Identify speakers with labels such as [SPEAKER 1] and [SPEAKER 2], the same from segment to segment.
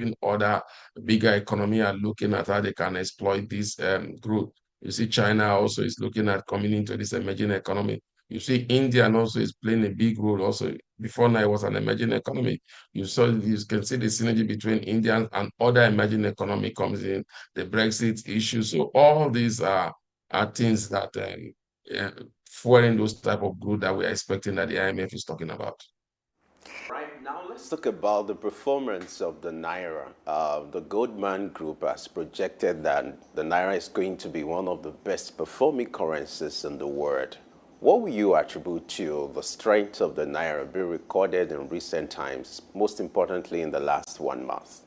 [SPEAKER 1] even other bigger economy are looking at how they can exploit this growth. You see, China also is looking at coming into this emerging economy. You see, India also is playing a big role also. Before now, it was an emerging economy. You can see the synergy between India and other emerging economy comes in, the Brexit issue. So all these are things that fueling those type of growth that we're expecting that the IMF is talking about.
[SPEAKER 2] Right, now let's talk about the performance of the Naira. The Goldman Group has projected that the Naira is going to be one of the best performing currencies in the world. What will you attribute to the strength of the Naira being recorded in recent times, most importantly in the last 1 month?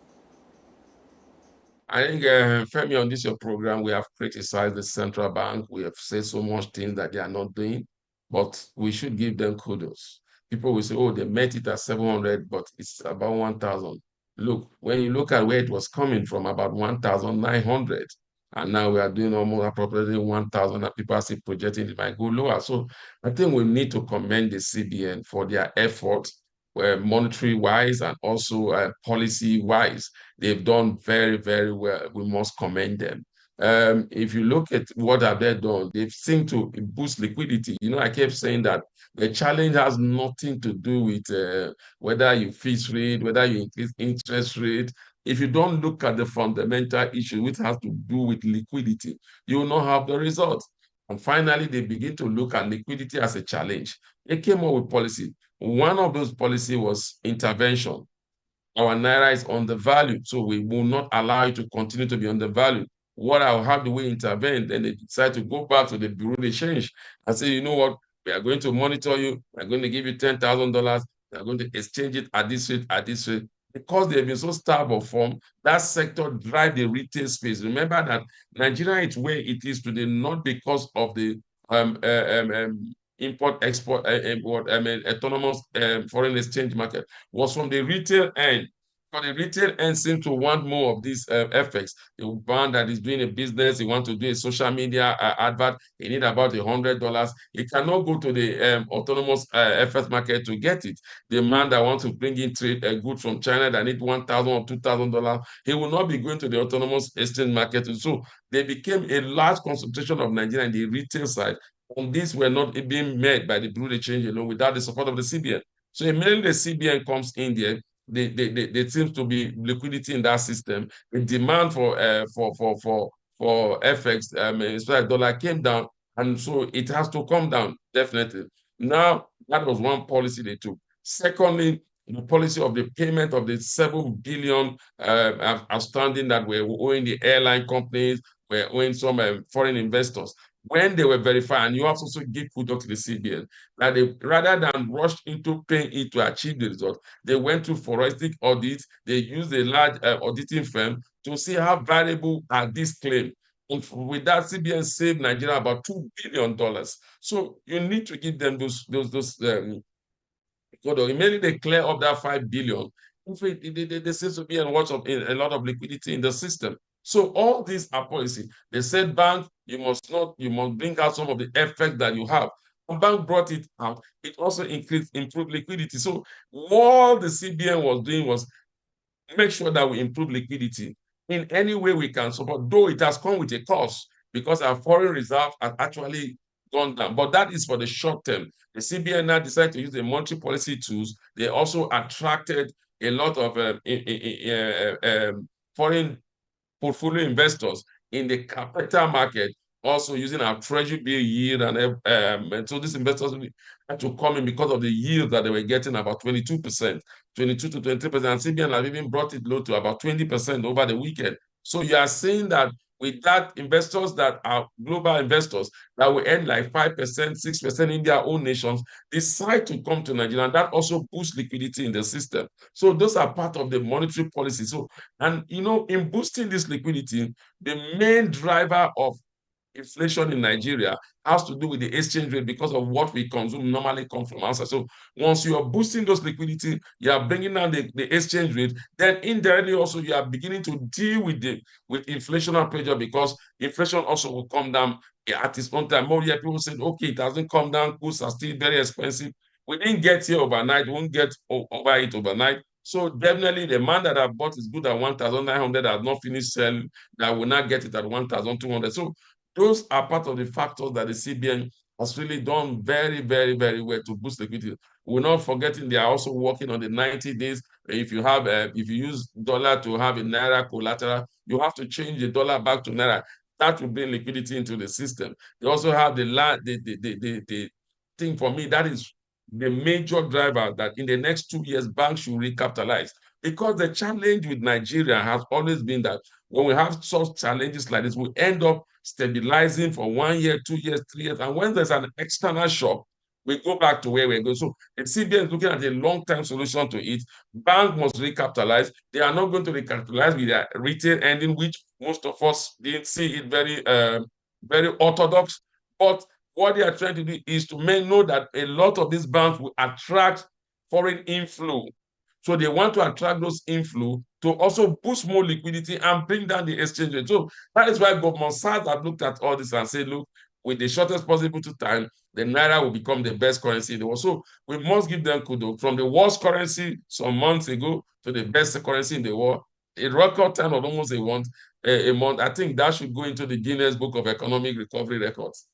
[SPEAKER 1] I think, Femi, on this your program, we have criticized the central bank. We have said so much things that they are not doing, but we should give them kudos. People will say, oh, they met it at 700, but it's about 1,000. Look, when you look at where it was coming from, about 1,900, and now we are doing almost approximately 1,000, and people are still projecting it might go lower. So I think we need to commend the CBN for their effort, monetary wise and also policy wise. They've done very, very well. We must commend them. If you look at what have they done, they've seemed to boost liquidity. You know, I kept saying that the challenge has nothing to do with whether you fix rate, whether you increase interest rate. If you don't look at the fundamental issue, which has to do with liquidity, you will not have the result. And finally, they begin to look at liquidity as a challenge. They came up with policy. One of those policy was intervention. Our Naira is undervalued, so we will not allow it to continue to be undervalued. How do we intervene? Then they decide to go back to the Bureau de Change and say, you know what, we are going to monitor you, we are going to give you $10,000, we are going to exchange it at this rate, at this rate. Because they've been so starved of form, that sector drive the retail space. Remember that Nigeria is where it is today, not because of the import export autonomous foreign exchange market, was from the retail end. Because the retail end seems to want more of these effects. The brand that is doing a business, he want to do a social media advert, he need about $100. He cannot go to the autonomous FX market to get it. The man that wants to bring in trade goods from China that need $1,000 or $2,000, he will not be going to the autonomous exchange market. So they became a large concentration of Nigeria in the retail side. And these were not being met by the Bureau de Change alone without the support of the CBN. So immediately the CBN comes in there, there seems to be liquidity in that system. The demand for FX, especially dollar, came down, and so it has to come down definitely. Now that was one policy they took. Secondly, the policy of the payment of the 7 billion outstanding that we're owing the airline companies, we're owing some foreign investors. When they were verified, and you also give kudos to the CBN, that they, rather than rush into paying it to achieve the result, they went to forensic audits. They used a large auditing firm to see how valuable are these claims. And with that, CBN saved Nigeria about $2 billion. So you need to give them those immediately they clear up that 5 billion. There seems to be a lot of liquidity in the system. So all these are policy. They said, bank, you must bring out some of the effect that you have. The bank brought it out. It also improved liquidity. So all the CBN was doing was make sure that we improve liquidity in any way we can support, though it has come with a cost because our foreign reserve has actually gone down. But that is for the short term. The CBN now decided to use the monetary policy tools. They also attracted a lot of foreign portfolio investors in the capital market, also using our treasury bill yield. And so these investors had to come in because of the yield that they were getting, about 22%, 22 to 23%. And CBN have even brought it low to about 20% over the weekend. So you are saying that with that, investors that are global investors that will earn like 5%, 6% in their own nations decide to come to Nigeria, and that also boosts liquidity in the system. So those are part of the monetary policy. So, and in boosting this liquidity, the main driver of inflation in Nigeria has to do with the exchange rate because of what we consume normally come from outside. So once you are boosting those liquidity, you are bringing down the exchange rate, then indirectly also you are beginning to deal with inflationary pressure because inflation also will come down at its own time. More people said, okay, it hasn't come down, goods are still very expensive. We didn't get here overnight, we won't get over it overnight. So definitely the man that have bought his good at 1,900 has not finished selling, that will not get it at 1,200. So those are part of the factors that the CBN has really done very, very, very well to boost liquidity. We're not forgetting they are also working on the 90 days. If you have, if you use dollar to have a Naira collateral, you have to change the dollar back to Naira. That will bring liquidity into the system. They also have the thing for me, that is the major driver that in the next 2 years, banks should recapitalize. Because the challenge with Nigeria has always been that when we have such challenges like this, we end up stabilizing for 1 year, 2 years, 3 years. And when there's an external shock, we go back to where we're going. So the CBN is looking at a long-term solution to it. Bank must recapitalize. They are not going to recapitalize with their retail ending, which most of us didn't see it very orthodox. But what they are trying to do is to make know that a lot of these banks will attract foreign inflow. So they want to attract those inflow to also boost more liquidity and bring down the exchange rate. So that is why Government SARS have looked at all this and said, look, with the shortest possible time, the Naira will become the best currency in the world. So we must give them kudos. From the worst currency some months ago to the best currency in the world, a record time of almost a month. I think that should go into the Guinness Book of Economic Recovery Records.